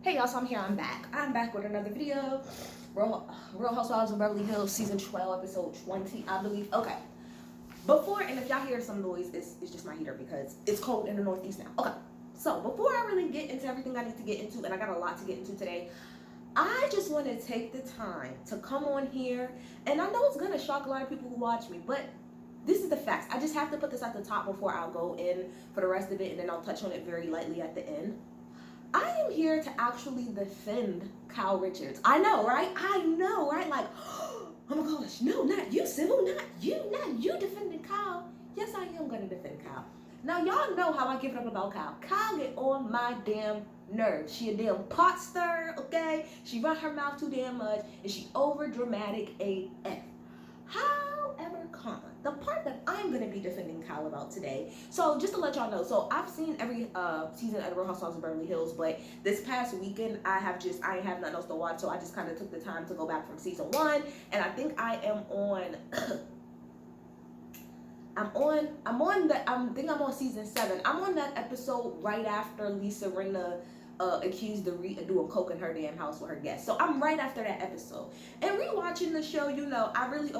Hey y'all, so I'm here, I'm back. I'm back with another video. Real Housewives of Beverly Hills, season 12, episode 20, I believe. Okay. Before, and if y'all hear some noise, it's just my heater because it's cold in the Northeast now. Okay. So before I really get into everything I need to get into, and I got a lot to get into today, I just want to take the time to come on here, and I know it's going to shock a lot of people who watch me, but this is the facts. I just have to put this at the top before I'll go in for the rest of it, and then I'll touch on it very lightly at the end. I am here to actually defend Kyle Richards. I know, right? Like, oh my gosh, no, not you, Sybil, not you defending Kyle. Yes, I am gonna defend Kyle. Now, y'all know how I give it up about Kyle. Kyle get on my damn nerves. She a damn pot stirrer, okay? She run her mouth too damn much, and she over dramatic AF. However, the part that I'm going to be defending Kyle about today, so just to let y'all know, so I've seen every season of Real Housewives of Beverly Hills, but this past weekend I ain't have nothing else to watch, so I just kind of took the time to go back from season 1, and I think I am on I'm on season 7. I'm on that episode right after Lisa Rinna accused of doing coke in her damn house with her guests. So I'm right after that episode. And rewatching the show, I really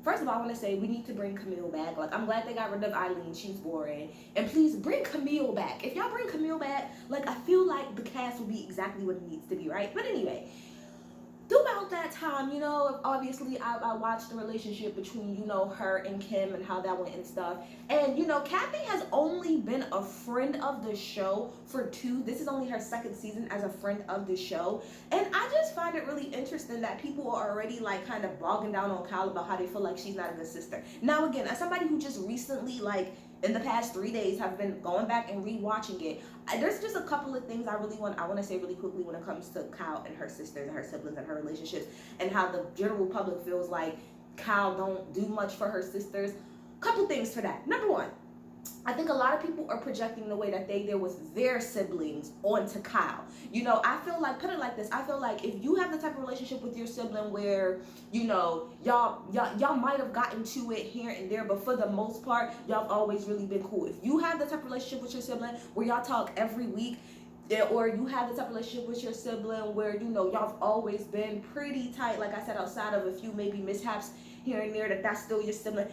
first of all, I want to say we need to bring Camille back. Like, I'm glad they got rid of Eileen. She's boring. And please bring Camille back. If y'all bring Camille back, like, I feel like the cast will be exactly what it needs to be, right? But anyway, throughout that time, obviously I watched the relationship between, her and Kim and how that went and stuff. And, Kathy has only been a friend of the show for 2. This is only her 2nd season as a friend of the show. And I just find it really interesting that people are already, like, kind of bogging down on Kyle about how they feel like she's not a good sister. Now, again, as somebody who just recently, like, in the past 3 days have been going back and rewatching it, there's just a couple of things I want to say really quickly when it comes to Kyle and her sisters and her siblings and her relationships, and how the general public feels like Kyle don't do much for her sisters. Couple things for that. Number one, I think a lot of people are projecting the way that they did with their siblings onto Kyle. I feel like, put it like this, I feel like if you have the type of relationship with your sibling where, y'all might have gotten to it here and there, but for the most part, y'all have always really been cool. If you have the type of relationship with your sibling where y'all talk every week, or you have the type of relationship with your sibling where, y'all have always been pretty tight, like I said, outside of a few maybe mishaps here and there, that's still your sibling.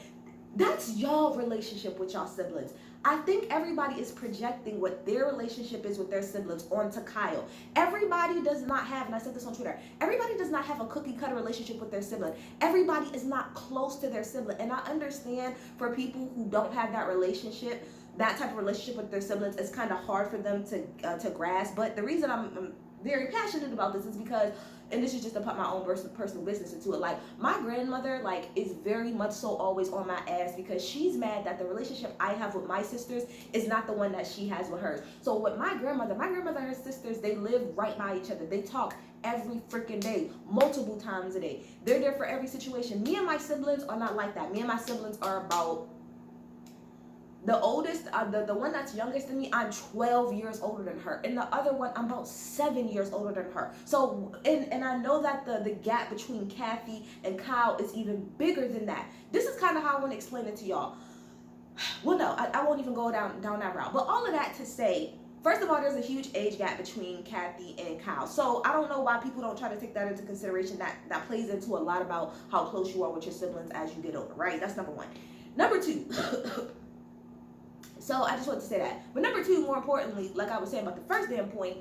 That's y'all relationship with y'all siblings. I think everybody is projecting what their relationship is with their siblings onto Kyle. Everybody does not have, and I said this on Twitter, everybody does not have a cookie cutter relationship with their sibling. Everybody is not close to their sibling. And I understand for people who don't have that relationship, that type of relationship with their siblings, it's kind of hard for them to grasp. But the reason I'm very passionate about this is because, and this is just to put my own personal business into it, like, my grandmother, like, is very much so always on my ass because she's mad that the relationship I have with my sisters is not the one that she has with hers. So with my grandmother and her sisters, they live right by each other. They talk every freaking day, multiple times a day. They're there for every situation. Me and my siblings are not like that. Me and my siblings are about, the oldest, the one that's youngest than me, I'm 12 years older than her. And the other one, I'm about 7 years older than her. So, and I know that the gap between Kathy and Kyle is even bigger than that. This is kind of how I want to explain it to y'all. Well, no, I won't even go down that route. But all of that to say, first of all, there's a huge age gap between Kathy and Kyle. So I don't know why people don't try to take that into consideration. That plays into a lot about how close you are with your siblings as you get older, right? That's number one. Number two, so I just want to say that. But number two, more importantly, like I was saying about the first damn point,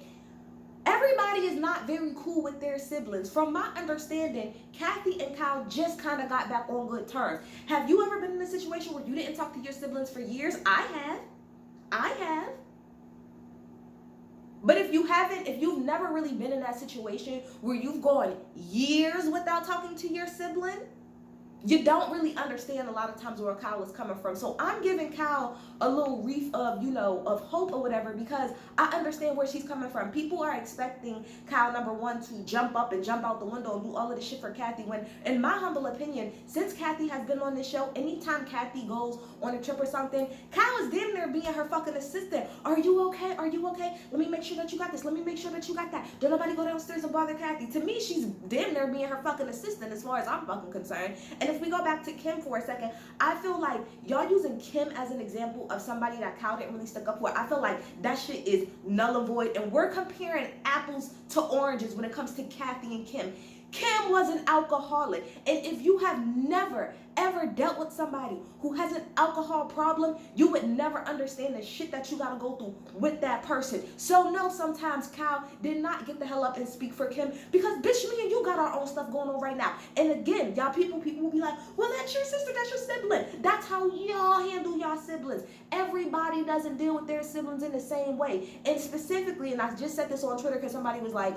everybody is not very cool with their siblings. From my understanding, Kathy and Kyle just kind of got back on good terms. Have you ever been in a situation where you didn't talk to your siblings for years? I have. But if you've never really been in that situation where you've gone years without talking to your sibling, you don't really understand a lot of times where Kyle is coming from. So I'm giving Kyle a little reef of, of hope or whatever, because I understand where she's coming from. People are expecting Kyle, number one, to jump up and jump out the window and do all of this shit for Kathy, when, in my humble opinion, since Kathy has been on this show, anytime Kathy goes on a trip or something, Kyle is damn near being her fucking assistant. Are you okay? Are you okay? Let me make sure that you got this. Let me make sure that you got that. Don't nobody go downstairs and bother Kathy. To me, she's damn near being her fucking assistant as far as I'm fucking concerned. And if if we go back to Kim for a second, I feel like y'all using Kim as an example of somebody that Kyle didn't really stick up for. I feel like that shit is null and void, and we're comparing apples to oranges when it comes to Kathy and Kim. Kim was an alcoholic, and if you have never ever dealt with somebody who has an alcohol problem, you would never understand the shit that you gotta go through with that person. So no, sometimes Kyle did not get the hell up and speak for Kim, because bitch, me and you got our own stuff going on right now. And again, y'all people will be like, well, that's your sister, that's your sibling. That's how y'all handle y'all siblings. Everybody doesn't deal with their siblings in the same way. And specifically, and I just said this on Twitter because somebody was like,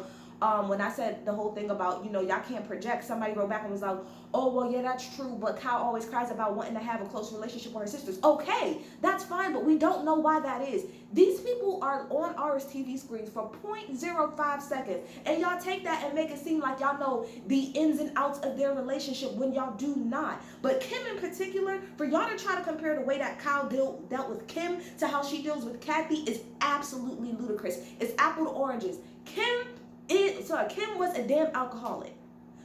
when I said the whole thing about, y'all can't project, somebody wrote back and was like, oh, well, yeah, that's true, but Kyle always cries about wanting to have a close relationship with her sisters. Okay, that's fine, but we don't know why that is. These people are on ours TV screens for 0.05 seconds, and y'all take that and make it seem like y'all know the ins and outs of their relationship when y'all do not. But Kim in particular, for y'all to try to compare the way that Kyle dealt with Kim to how she deals with Kathy is absolutely ludicrous. It's apple to oranges. Kim was a damn alcoholic.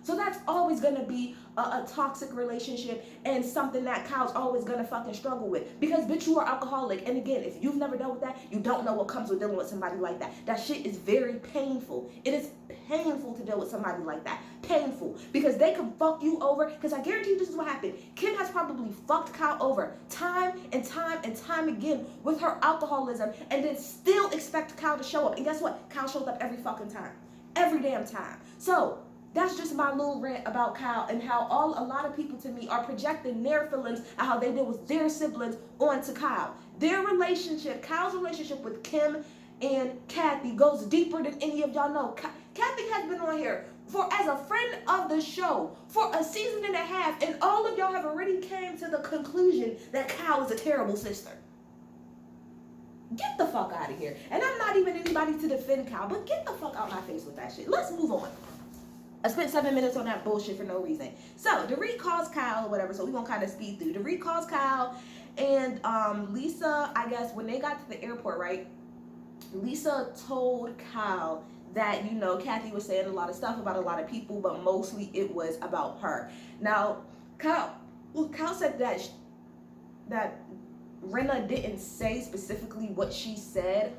So that's always going to be a toxic relationship and something that Kyle's always going to fucking struggle with. Because, bitch, you are alcoholic. And again, if you've never dealt with that, you don't know what comes with dealing with somebody like that. That shit is very painful. It is painful to deal with somebody like that. Painful. Because they can fuck you over. Because I guarantee you this is what happened. Kim has probably fucked Kyle over time and time and time again with her alcoholism, and then still expect Kyle to show up. And guess what? Kyle shows up every fucking time. Every damn time. So that's just my little rant about Kyle and how a lot of people to me are projecting their feelings and how they deal with their siblings onto Kyle. Their relationship, Kyle's relationship with Kim and Kathy goes deeper than any of y'all know. Kathy has been on here as a friend of the show for a season and a half, and all of y'all have already came to the conclusion that Kyle is a terrible sister. Get the fuck out of here. And I'm not even anybody to defend Kyle, but get the fuck out my face with that shit. Let's move on. I spent 7 minutes on that bullshit for no reason. So, Dorit calls Kyle or whatever, so we're going to kind of speed through. Dorit calls Kyle, and Lisa, I guess, when they got to the airport, right, Lisa told Kyle that, Kathy was saying a lot of stuff about a lot of people, but mostly it was about her. Now, Kyle said that Rinna didn't say specifically what she said,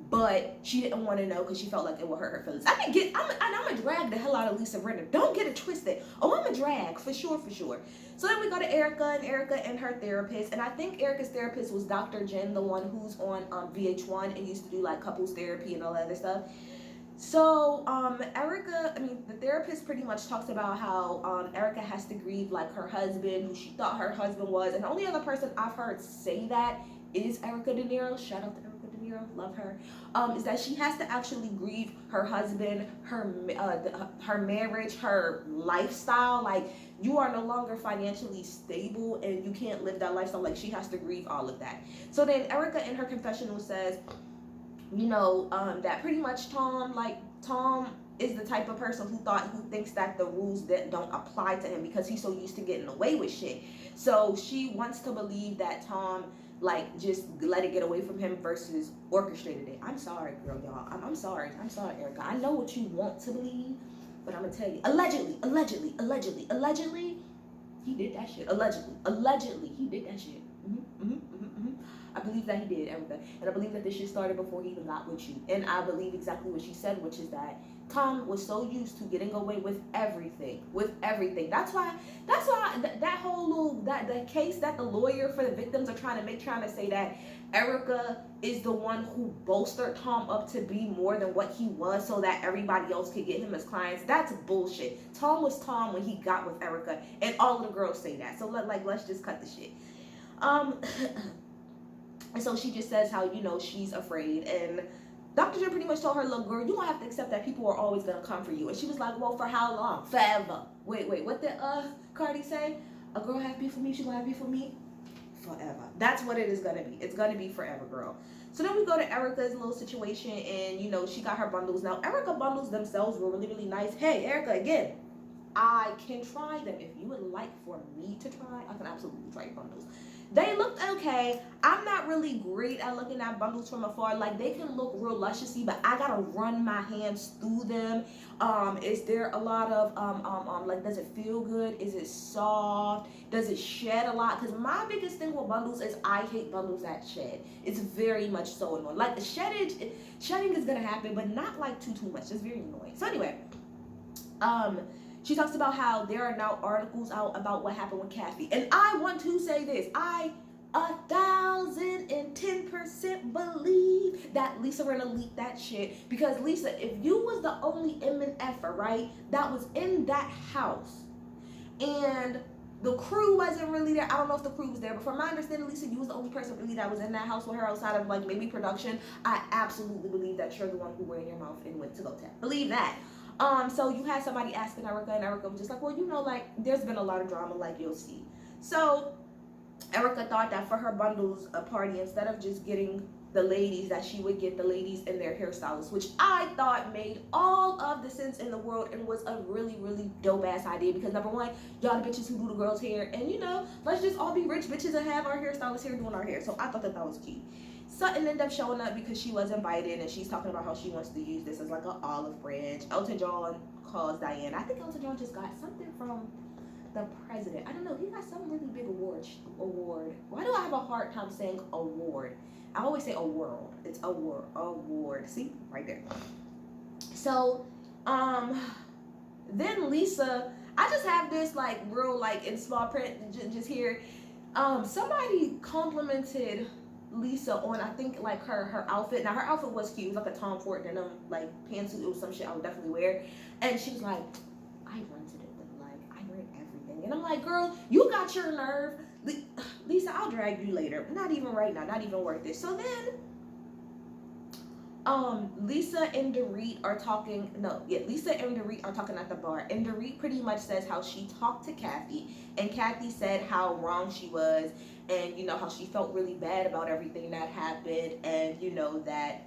but she didn't want to know because she felt like it would hurt her feelings. I'm gonna drag the hell out of Lisa Rinna. Don't get it twisted. Oh, I'm gonna drag for sure. So then we go to Erica and her therapist, and I think Erica's therapist was Dr. Jen, the one who's on VH1 and used to do like couples therapy and all that other stuff. So, the therapist pretty much talks about how Erica has to grieve like her husband, who she thought her husband was, and the only other person I've heard say that is Erica De Niro. Shout out to Erica De Niro, love her. Is that she has to actually grieve her husband, her marriage, her lifestyle. Like, you are no longer financially stable, and you can't live that lifestyle. Like, she has to grieve all of that. So then Erica in her confessional says, that pretty much Tom is the type of person who thinks that the rules that don't apply to him because he's so used to getting away with shit. So she wants to believe that Tom just let it get away from him versus orchestrated it. I'm sorry, girl, y'all. I'm sorry, Erica. I know what you want to believe, but I'm gonna tell you, allegedly, he did that shit. Allegedly, he did that shit. I believe that he did, Erica. And I believe that this shit started before he even got with you. And I believe exactly what she said, which is that Tom was so used to getting away with everything. That's why that whole little, the case that the lawyer for the victims are trying to say that Erica is the one who bolstered Tom up to be more than what he was so that everybody else could get him as clients. That's bullshit. Tom was Tom when he got with Erica, and all of the girls say that. So let's just cut the shit. And so she just says how, she's afraid. And Dr. Jen pretty much told her, look, girl, you don't have to accept that people are always going to come for you. And she was like, well, for how long? Forever. Wait, what did Cardi say? A girl have beef for me, she going to have beef for me? Forever. That's what it is going to be. It's going to be forever, girl. So then we go to Erica's little situation, and, she got her bundles. Now, Erica bundles themselves were really, really nice. Hey, Erica, again, I can try them. If you would like for me to try, I can absolutely try your bundles. They looked okay. I'm not really great at looking at bundles from afar. Like, they can look real lusciousy, but I gotta run my hands through them. Is there a lot of like, does it feel good? Is it soft? Does it shed a lot? Because my biggest thing with bundles is I hate bundles that shed. It's very much so annoying. Like, shedding is gonna happen, but not like too much. It's very annoying. So anyway, she talks about how there are now articles out about what happened with Kathy. And I want to say this. I 1,010% believe that Lisa Rinna leaked that shit. Because Lisa, if you was the only MFer, right, that was in that house, and the crew wasn't really there. I don't know if the crew was there, but from my understanding, Lisa, you was the only person really that was in that house with her outside of like maybe production. I absolutely believe that you're the one who went in your mouth and went to go tap. Believe that. So you had somebody asking Erica, and Erica was just like, well, you know, like, there's been a lot of drama, like, you'll see. So Erica thought that for her bundles party, instead of just getting the ladies, that she would get the ladies and their hairstylists, which I thought made all of the sense in the world and was a really, really dope ass idea. Because number one, y'all the bitches who do the girls' hair, and you know, let's just all be rich bitches and have our hairstylists here doing our hair. So I thought that was cute. Sutton ended up showing up because she was invited, and she's talking about how she wants to use this as like an olive branch. Elton John calls Diane. I think Elton John just got something from the president. I don't know. He got some really big award. Why do I have a hard time saying award? I always say award. It's award. See? Right there. So, then Lisa, I just have this like real like in small print just here. Somebody complimented Lisa on, I think, like her outfit. Now her outfit was cute. It was like a Tom Ford denim like pantsuit. It was some shit I would definitely wear. And she was like, I rented it, but like I rent everything. And I'm like, girl, you got your nerve. Lisa, I'll drag you later. Not even right now. Not even worth it. So then Lisa and Dorit are talking. Lisa and Dorit are talking at the bar, and Dorit pretty much says how she talked to Kathy, and Kathy said how wrong she was, and you know how she felt really bad about everything that happened, and you know that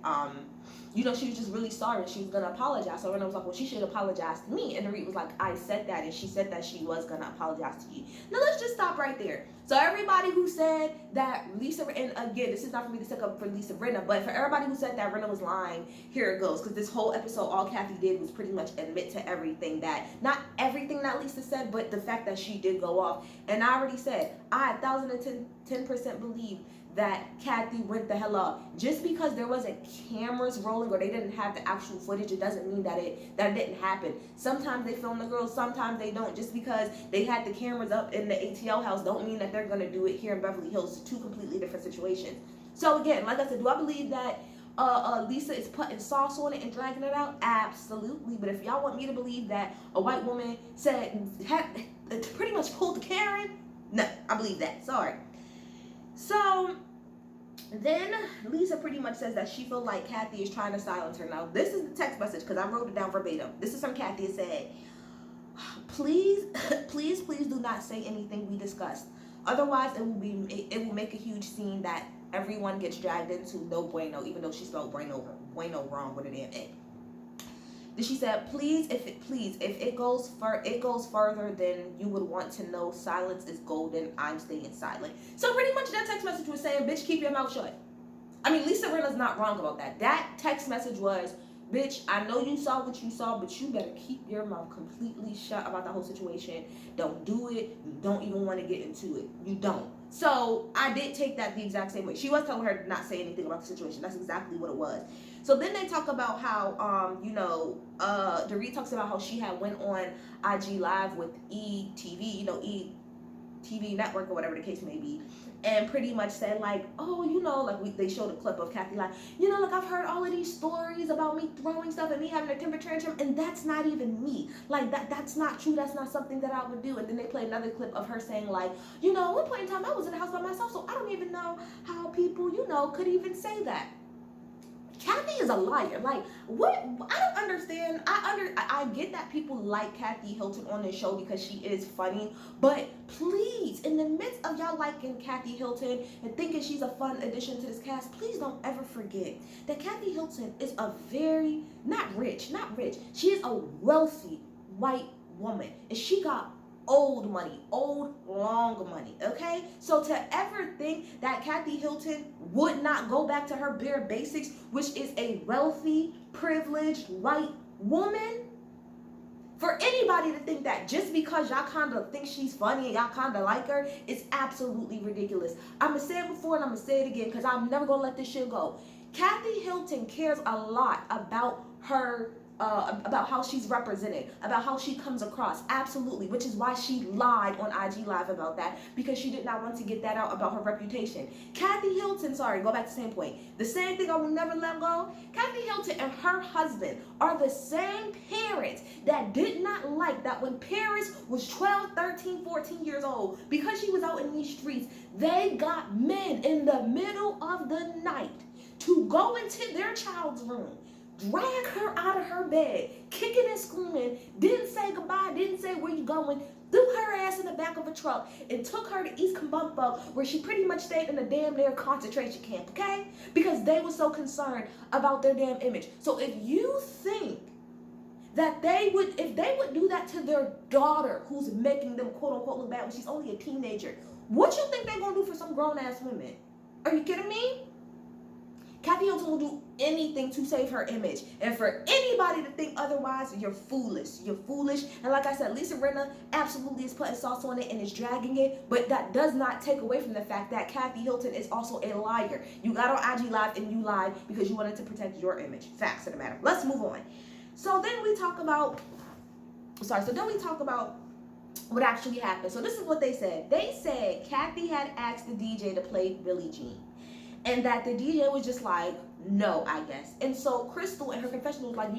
she was just really sorry. She was gonna apologize. So Renna was like, well, she should apologize to me, and Dorit was like, I said that, and she said that she was gonna apologize to you. Now let's just stop right there. So everybody who said that Lisa, and again, this is not for me to stick up for Lisa Rinna, but for everybody who said that Rinna was lying, here it goes. Because this whole episode, all Kathy did was pretty much admit to everything that, not everything that Lisa said, but the fact that she did go off. And I already said, I 1,010% believe that Kathy went the hell off. Just because there wasn't cameras rolling or they didn't have the actual footage, it doesn't mean that it didn't happen. Sometimes they film the girls, sometimes they don't. Just because they had the cameras up in the ATL house don't mean that they're going to do it here in Beverly Hills. Two completely different situations. So again, like I said, do I believe that Lisa is putting sauce on it and dragging it out? Absolutely. But if y'all want me to believe that a white woman pretty much pulled the Karen, no, I believe that. Sorry. So then Lisa pretty much says that she feels like Kathy is trying to silence her. Now, this is the text message because I wrote it down verbatim. This is from Kathy. It said, please do not say anything we discussed. Otherwise, it will make a huge scene that everyone gets dragged into. No bueno, even though she spelled bueno wrong with an A. Then she said, if it goes further than you would want to know, silence is golden. I'm staying silent. So pretty much that text message was saying, bitch, keep your mouth shut. I mean, Lisa Rinna's not wrong about that. That text message was, bitch, I know you saw what you saw, but you better keep your mouth completely shut about the whole situation. Don't do it. You don't even want to get into it. You don't. So I did take that the exact same way. She was telling her to not say anything about the situation. That's exactly what it was. So then they talk about how, Dorit talks about how she had went on IG Live with ETV, ETV Network or whatever the case may be, and pretty much said like, they showed a clip of Kathy like, I've heard all of these stories about me throwing stuff and me having a temper tantrum, and that's not even me. Like that's not true. That's not something that I would do. And then they play another clip of her saying like, at one point in time I was in the house by myself, so I don't even know how people, could even say that. Kathy is a liar. Like, what? I don't understand. I get that people like Kathy Hilton on this show because she is funny, but please, in the midst of y'all liking Kathy Hilton and thinking she's a fun addition to this cast, please don't ever forget that Kathy Hilton is a very, not rich, she is a wealthy white woman, and she got old money, old long money, okay? So to ever think that Kathy Hilton would not go back to her bare basics, which is a wealthy, privileged, white woman, for anybody to think that just because y'all kind of think she's funny and y'all kind of like her, it's absolutely ridiculous. I'm going to say it before and I'm going to say it again because I'm never going to let this shit go. Kathy Hilton cares a lot about her, about how she's represented, about how she comes across, absolutely, which is why she lied on IG Live about that, because she did not want to get that out about her reputation. Kathy Hilton, sorry, go back to the same point. The same thing I will never let go. Kathy Hilton and her husband are the same parents that did not like that when Paris was 12, 13, 14 years old, because she was out in these streets, they got men in the middle of the night to go into their child's room, drag her out of her bed, kicking and screaming, didn't say goodbye, didn't say where you going, threw her ass in the back of a truck, and took her to East Kambumba, where she pretty much stayed in a damn near concentration camp, okay? Because they were so concerned about their damn image. So if you think that if they would do that to their daughter, who's making them quote unquote look bad when she's only a teenager, what you think they're gonna do for some grown ass women? Are you kidding me? Kathy Hilton will do anything to save her image. And for anybody to think otherwise, you're foolish. You're foolish. And like I said, Lisa Rinna absolutely is putting sauce on it and is dragging it. But that does not take away from the fact that Kathy Hilton is also a liar. You got on IG Live and you lied because you wanted to protect your image. Facts of the matter. Let's move on. So then we talk about what actually happened. So this is what they said. They said Kathy had asked the DJ to play Billie Jean, and that the DJ was just like, no, I guess. And so Crystal in her confession was like,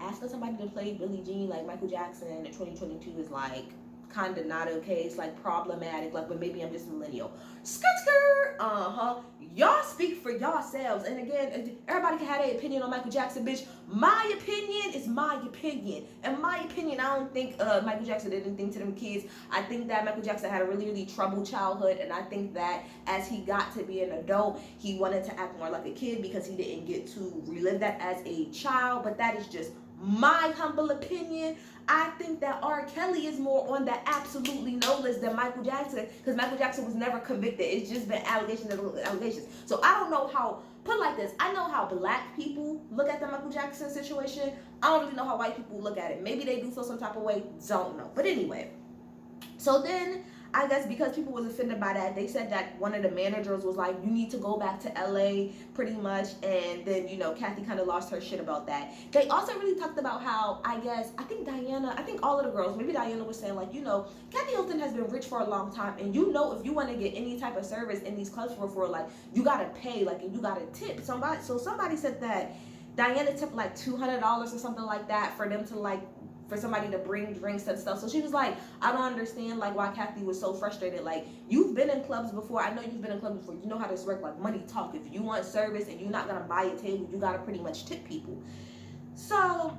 asking somebody to play Billie Jean like Michael Jackson in 2022 is like kind of not okay. It's like problematic, like, but maybe I'm just a millennial. Skirt. Y'all speak for yourselves. And again, everybody can have their opinion on Michael Jackson, bitch. My opinion is my opinion. And my opinion, I don't think Michael Jackson did anything to them kids. I think that Michael Jackson had a really, really troubled childhood. And I think that as he got to be an adult, he wanted to act more like a kid because he didn't get to relive that as a child. But that is just my humble opinion. I think that R. Kelly is more on the absolutely no list than Michael Jackson, because Michael Jackson was never convicted. It's just been allegations. So I don't know how, put it like this, I know how black people look at the Michael Jackson situation. I don't really know how white people look at it. Maybe they do feel some type of way, don't know. But anyway, so then I guess because people was offended by that, they said that one of the managers was like, you need to go back to LA pretty much. And then, Kathy kind of lost her shit about that. They also really talked about how, I think all of the girls, maybe Diana was saying like, Kathy Hilton has been rich for a long time. And if you want to get any type of service in these clubs for like, you got to pay, like, and you got to tip somebody. So somebody said that Diana tipped like $200 or something like that for them to like, for somebody to bring drinks and stuff. So she was like, I don't understand like why Kathy was so frustrated. Like, you've been in clubs before. I know you've been in clubs before. You know how this works. Like, money talk. If you want service and you're not gonna buy a table, you gotta pretty much tip people. So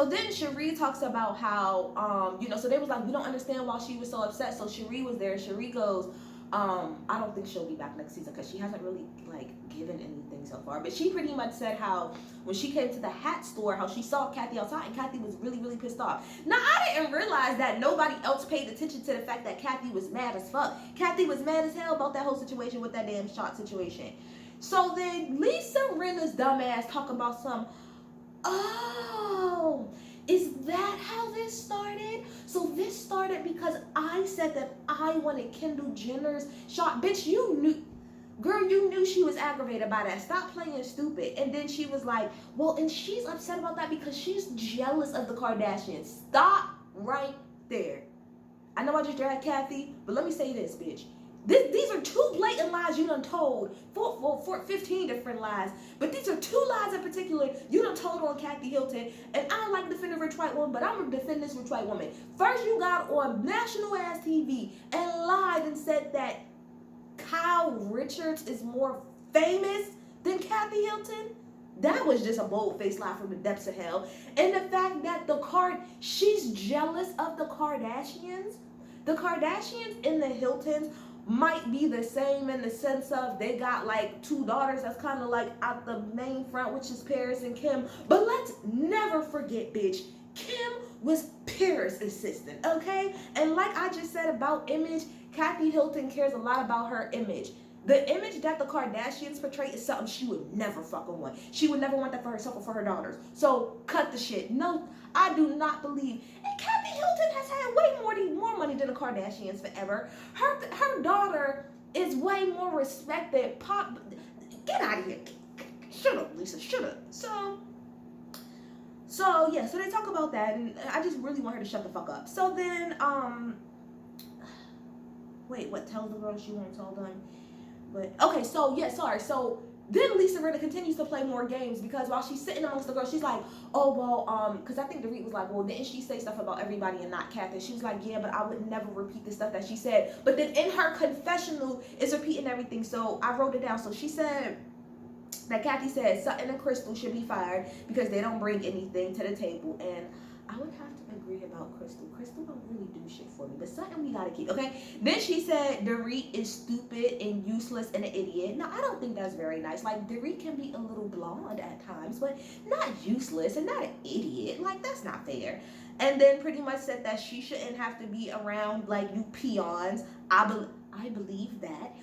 then Cherie talks about how, so they was like, we don't understand why she was so upset. So Cherie was there. Cherie goes, I don't think she'll be back next season because she hasn't really like given anything so far. But she pretty much said how when she came to the hat store, how she saw Kathy outside and Kathy was really, really pissed off. Now, I didn't realize that nobody else paid attention to the fact that Kathy was mad as fuck. Kathy was mad as hell about that whole situation with that damn shot situation. So then Lisa Rinna's dumbass talking about is that how this started? So this started because I said that I wanted Kendall Jenner's shot. Bitch, you knew she was aggravated by that. Stop playing stupid. And then she was like, well, and she's upset about that because she's jealous of the Kardashians. Stop right there. I know I just dragged Kathy, but let me say this, bitch. These are two blatant lies you done told, for 15 different lies, but these are two lies in particular you done told on Kathy Hilton, and I don't like defending a rich white woman, but I'm going to defend this rich white woman. First, you got on national ass TV and lied and said that Kyle Richards is more famous than Kathy Hilton. That was just a bold-faced lie from the depths of hell. And the fact that she's jealous of the Kardashians. The Kardashians and the Hiltons might be the same in the sense of they got like two daughters that's kind of like out the main front, which is Paris and Kim. But let's never forget, bitch, Kim was cares assistant, okay? And like I just said about image, Kathy Hilton cares a lot about her image. The image that the Kardashians portray is something she would never fucking want. She would never want that for herself or for her daughters. So cut the shit. No, I do not believe. And Kathy Hilton has had way more money than the Kardashians forever. Her daughter is way more respected. Pop, get out of here. Shut up, Lisa. Shut up. So yeah, so they talk about that, and I just really want her to shut the fuck up. So then, wait, what? Tell the girl she won't tell them. But okay, so yeah, sorry. So then Lisa Rinna continues to play more games because while she's sitting amongst the girls, she's like, oh well, because I think Dorit was like, well, didn't she say stuff about everybody and not Kathy? She was like, yeah, but I would never repeat the stuff that she said. But then in her confessional is repeating everything. So I wrote it down. So she said that Kathy said Sutton and Crystal should be fired because they don't bring anything to the table. And I would have to agree about Crystal. Crystal don't really do shit for me, but Sutton we gotta keep, okay? Then she said Dorit is stupid and useless and an idiot. Now, I don't think that's very nice. Like, Dorit can be a little blonde at times, but not useless and not an idiot. Like, that's not fair. And then pretty much said that she shouldn't have to be around, like, you peons. I believe that.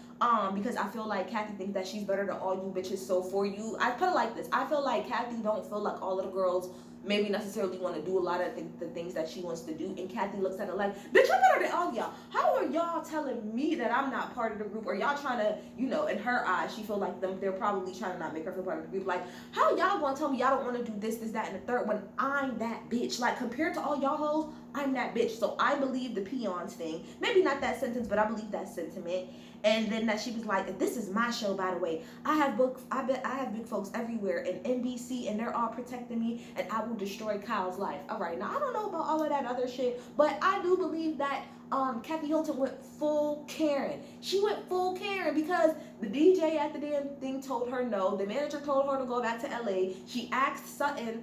Because I feel like Kathy thinks that she's better than all you bitches. So for you, I put it like this. I feel like Kathy don't feel like all of the girls maybe necessarily want to do a lot of the things that she wants to do. And Kathy looks at her like, bitch, I'm better than all y'all. How are y'all telling me that I'm not part of the group? Or y'all trying to, you know, in her eyes, she feel like they're probably trying to not make her feel part of the group. Like, how y'all gonna tell me y'all don't want to do this, that, and the third when I'm that bitch? Like, compared to all y'all hoes, I'm that bitch. So I believe the peons thing. Maybe not that sentence, but I believe that sentiment. And then that she was like, this is my show, by the way. I have big folks everywhere in NBC, and they're all protecting me, and I will destroy Kyle's life. All right, now I don't know about all of that other shit, but I do believe that Kathy Hilton went full Karen. She went full Karen because the DJ at the damn thing told her no. The manager told her to go back to LA. She asked Sutton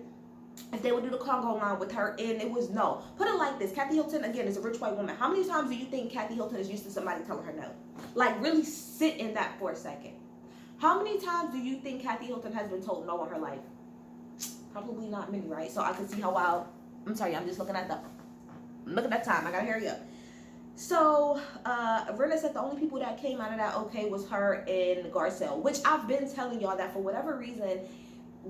if they would do the Congo line with her, and it was no. Put it like this. Kathy Hilton, again, is a rich white woman. How many times do you think Kathy Hilton is used to somebody telling her no? Like, really sit in that for a second. How many times do you think Kathy Hilton has been told no in her life? Probably not many, right? So I can see how wild. I'm sorry, I'm just looking at time. I gotta hurry up. So, Rinna said the only people that came out of that okay was her and Garcelle, which I've been telling y'all that for whatever reason,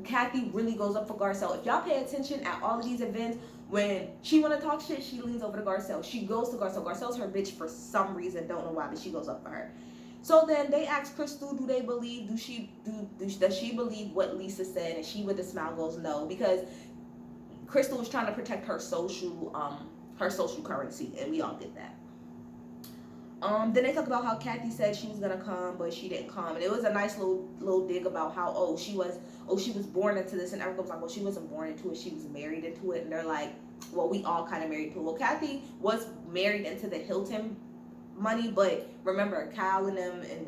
Kathy really goes up for Garcelle. If y'all pay attention at all of these events, when she want to talk shit, she leans over to Garcelle. She goes to Garcelle. Garcelle's her bitch for some reason. Don't know why, but she goes up for her. So then they ask Crystal, does she believe what Lisa said? And she with a smile goes no, because Crystal was trying to protect her social currency, and we all get that. Then they talk about how Kathy said she was gonna come, but she didn't come, and it was a nice little dig about how she was born into this, and everyone was like, well, she wasn't born into it, she was married into it, and they're like, well, we all kind of married to it. Well, Kathy was married into the Hilton money, but remember, Kyle and them, and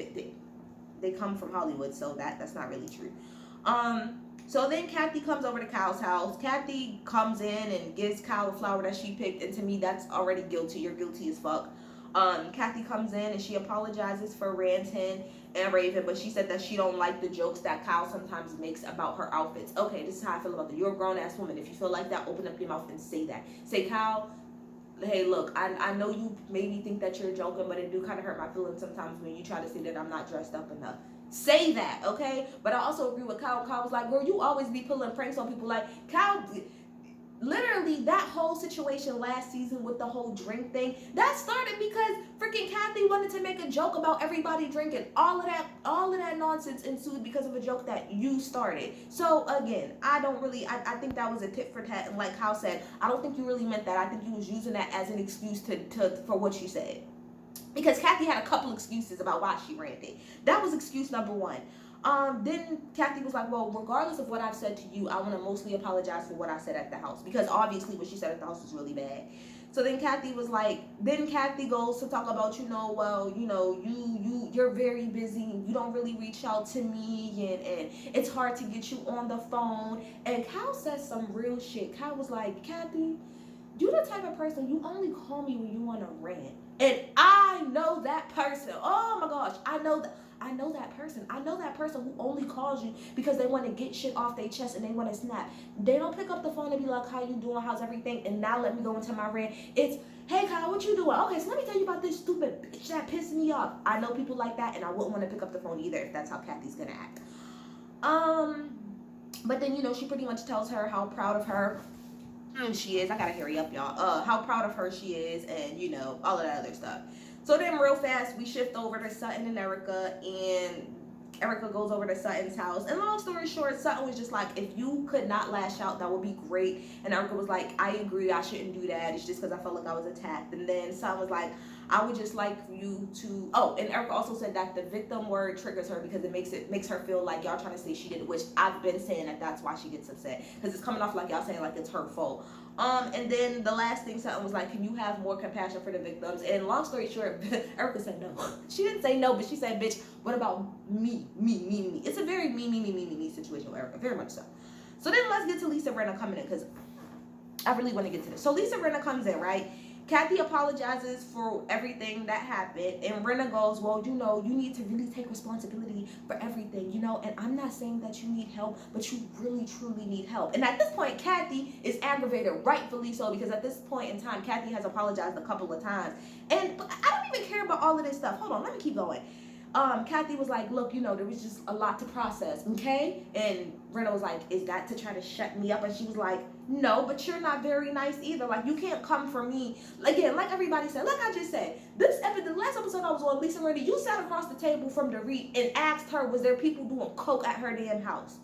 they come from Hollywood, so that's not really true. So then Kathy comes over to Kyle's house. Kathy comes in and gives Kyle a flower that she picked, and to me, that's already guilty. You're guilty as fuck. Kathy comes in and she apologizes for ranting and raving, but she said that she don't like the jokes that Kyle sometimes makes about her outfits. Okay, this is how I feel about that. You're a grown-ass woman. If you feel like that, open up your mouth and say that. Say, Kyle, hey, look, I know you maybe think that you're joking, but it do kind of hurt my feelings sometimes when you try to say that I'm not dressed up enough. Say that, okay? But I also agree with Kyle. Kyle was like, girl, you always be pulling pranks on people. Like, Kyle, literally, that whole situation last season with the whole drink thing, that started because freaking Kathy wanted to make a joke about everybody drinking. All of that nonsense ensued because of a joke that you started. So again, I think that was a tit for tat, and like Kyle said, I don't think you really meant that. I think you was using that as an excuse for what you said. Because Kathy had a couple excuses about why she ranted. That was excuse number one. Then Kathy was like, well, regardless of what I've said to you, I want to mostly apologize for what I said at the house. Because obviously what she said at the house was really bad. So then Kathy was like, then Kathy goes to talk about, you're very busy and you don't really reach out to me and it's hard to get you on the phone. And Kyle said some real shit. Kyle was like, Kathy, you're the type of person, you only call me when you want to rant. And I know that person. Oh my gosh, I know that. I know that person. I know that person who only calls you because they want to get shit off their chest and they want to snap. They don't pick up the phone and be like, how you doing? How's everything? And now let me go into my rant. It's, hey, Kyle, what you doing? Okay, so let me tell you about this stupid bitch that pissed me off. I know people like that, and I wouldn't want to pick up the phone either if that's how Kathy's gonna act. But then, you know, she pretty much tells her how proud of her she is. I gotta hurry up, y'all. How proud of her she is, and, you know, all of that other stuff. So then real fast, we shift over to Sutton and Erica, and Erica goes over to Sutton's house. And long story short, Sutton was just like, if you could not lash out, that would be great. And Erica was like, I agree, I shouldn't do that. It's just because I felt like I was attacked. And then Sutton was like, I would just like you to, oh, and Erica also said that the victim word triggers her because it makes her feel like y'all trying to say she did it, which I've been saying that's why she gets upset. Because it's coming off like y'all saying like it's her fault. And then the last thing Sutton was like, can you have more compassion for the victims? And long story short, Erica said no. She didn't say no, but she said, bitch, what about me? It's a very me situation with Erica, very much so. So then let's get to Lisa Rinna coming in, because I really want to get to this. So Lisa Rinna comes in, right? Kathy apologizes for everything that happened, and Rinna goes, well, you know, you need to really take responsibility for everything, you know, and I'm not saying that you need help, but you really, truly need help. And at this point, Kathy is aggravated, rightfully so, because at this point in time, Kathy has apologized a couple of times, and I don't even care about all of this stuff. Hold on, let me keep going. Kathy was like, look, you know, there was just a lot to process, okay? And Rinna was like, is that to try to shut me up? And she was like, no, but you're not very nice either. Like, you can't come for me. Again, like everybody said, like I just said, the last episode I was on, Lisa Rinna, you sat across the table from Dorit and asked her, was there people doing coke at her damn house?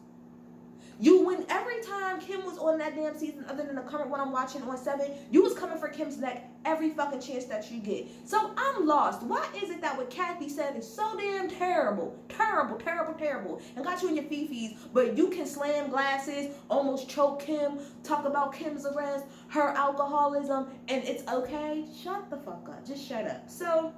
When every time Kim was on that damn season, other than the current one I'm watching on 7, you was coming for Kim's neck every fucking chance that you get. So I'm lost. Why is it that what Kathy said is so damn terrible, and got you in your fifis, but you can slam glasses, almost choke Kim, talk about Kim's arrest, her alcoholism, and it's okay? Shut the fuck up. Just shut up. So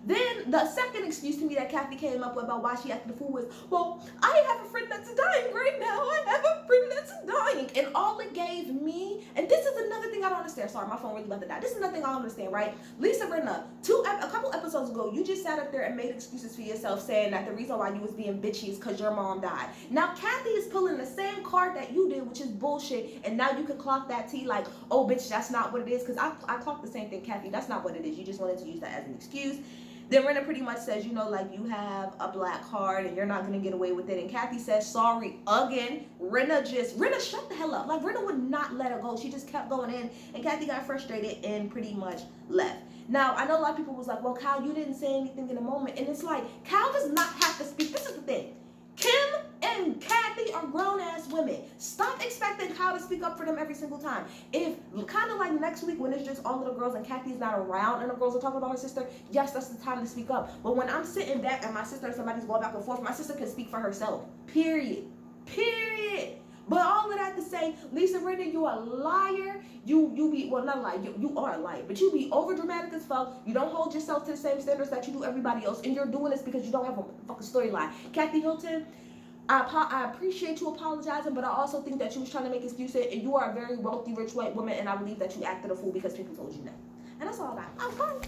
then the second excuse to me that Kathy came up with about why she acted a fool was, well, I have a friend that's dying right now. I have a friend that's dying. And all it gave me, and this is another thing I don't understand. Sorry, my phone really about to die. This is another thing I don't understand, right? Lisa Rinna, a couple episodes ago, you just sat up there and made excuses for yourself saying that the reason why you was being bitchy is because your mom died. Now, Kathy is pulling the same card that you did, which is bullshit, and now you can clock that tea like, oh, bitch, that's not what it is. Because I clocked the same thing, Kathy. That's not what it is. You just wanted to use that as an excuse. Then Rinna pretty much says, you know, like, you have a black card and you're not going to get away with it. And Kathy says, sorry, again. Rinna, shut the hell up. Like, Rinna would not let her go. She just kept going in. And Kathy got frustrated and pretty much left. Now, I know a lot of people was like, well, Kyle, you didn't say anything in a moment. And it's like, Kyle does not have to speak. This is the thing. Kim and Kathy are grown-ass women. Stop expecting Kyle to speak up for them every single time. If, kind of like next week when it's just all of the girls and Kathy's not around and the girls are talking about her sister, yes, that's the time to speak up. But when I'm sitting back and my sister and somebody's going back and forth, my sister can speak for herself. Period. But all of that to say, Lisa Rinna, you're a liar. Well, not a liar, you are a liar, but you be over dramatic as fuck. You don't hold yourself to the same standards that you do everybody else, and you're doing this because you don't have a fucking storyline. Kathy Hilton, I appreciate you apologizing, but I also think that you was trying to make excuses, and you are a very wealthy, rich white woman, and I believe that you acted a fool because people told you no. And that's all I got. I'm fine.